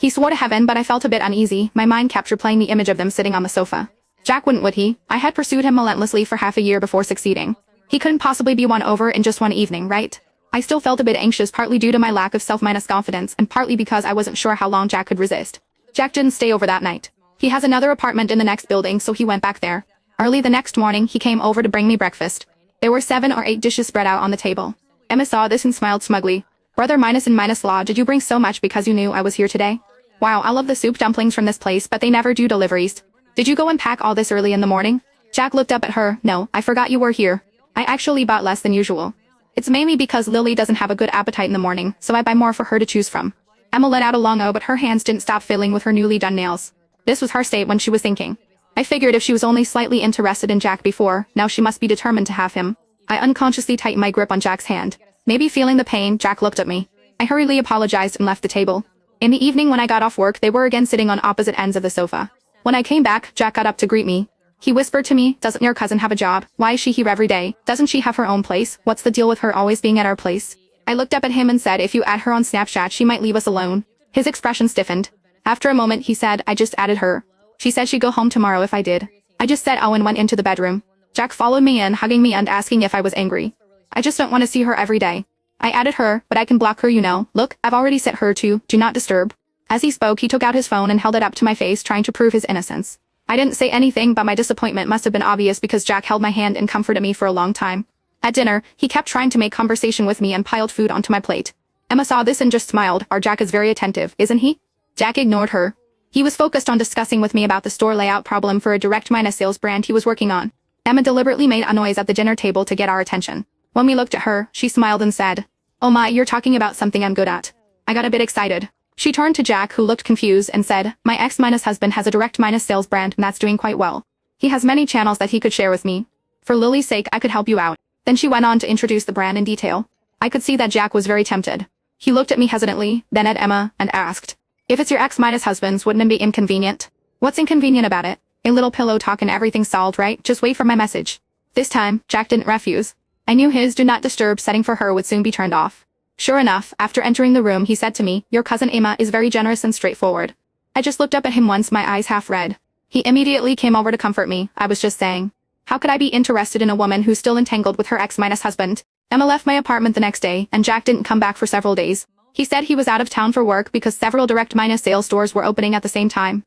He swore to heaven, but I felt a bit uneasy. My mind kept replaying the image of them sitting on the sofa. Jack wouldn't, would he? I had pursued him relentlessly for half a year before succeeding. He couldn't possibly be won over in just one evening, right? I still felt a bit anxious, partly due to my lack of self-confidence and partly because I wasn't sure how long Jack could resist. Jack didn't stay over that night. He has another apartment in the next building, so he went back there. Early the next morning, he came over to bring me breakfast. There were 7 or 8 dishes spread out on the table. Emma saw this and smiled smugly. Brother minus and minus law, did you bring so much because you knew I was here today? Wow, I love the soup dumplings from this place, but they never do deliveries. Did you go and pack all this early in the morning? Jack looked up at her. No, I forgot you were here. I actually bought less than usual. It's mainly because Lily doesn't have a good appetite in the morning, so I buy more for her to choose from. Emma let out a long oh, but her hands didn't stop fiddling with her newly done nails. This was her state when she was thinking. I figured if she was only slightly interested in Jack before, now she must be determined to have him. I unconsciously tightened my grip on Jack's hand. Maybe feeling the pain, Jack looked at me. I hurriedly apologized and left the table. In the evening when I got off work, they were again sitting on opposite ends of the sofa. When I came back, Jack got up to greet me. He whispered to me, doesn't your cousin have a job? Why is she here every day? Doesn't she have her own place? What's the deal with her always being at our place? I looked up at him and said if you add her on Snapchat she might leave us alone. His expression stiffened. After a moment he said, I just added her. She said she'd go home tomorrow if I did. I just said oh and went into the bedroom. Jack followed me in, hugging me and asking if I was angry. I just don't want to see her every day. I added her, but I can block her, you know. Look, I've already set her to do not disturb. As he spoke, he took out his phone and held it up to my face, trying to prove his innocence. I didn't say anything, but my disappointment must have been obvious because Jack held my hand and comforted me for a long time. At dinner, he kept trying to make conversation with me and piled food onto my plate. Emma saw this and just smiled. Our Jack is very attentive, isn't he? Jack ignored her. He was focused on discussing with me about the store layout problem for a direct minus sales brand he was working on. Emma deliberately made a noise at the dinner table to get our attention. When we looked at her, she smiled and said, oh my, you're talking about something I'm good at. I got a bit excited. She turned to Jack, who looked confused, and said, my ex-husband has a direct minus sales brand and that's doing quite well. He has many channels that he could share with me. For Lily's sake, I could help you out. Then she went on to introduce the brand in detail. I could see that Jack was very tempted. He looked at me hesitantly, then at Emma, and asked, if it's your ex-husband's, wouldn't it be inconvenient? What's inconvenient about it? A little pillow talk and everything's solved, right? Just wait for my message. This time, Jack didn't refuse. I knew his do not disturb setting for her would soon be turned off. Sure enough, after entering the room he said to me, your cousin Emma is very generous and straightforward. I just looked up at him once, my eyes half red. He immediately came over to comfort me. I was just saying. How could I be interested in a woman who's still entangled with her ex-husband? Emma left my apartment the next day, and Jack didn't come back for several days. He said he was out of town for work because several direct minus sales stores were opening at the same time.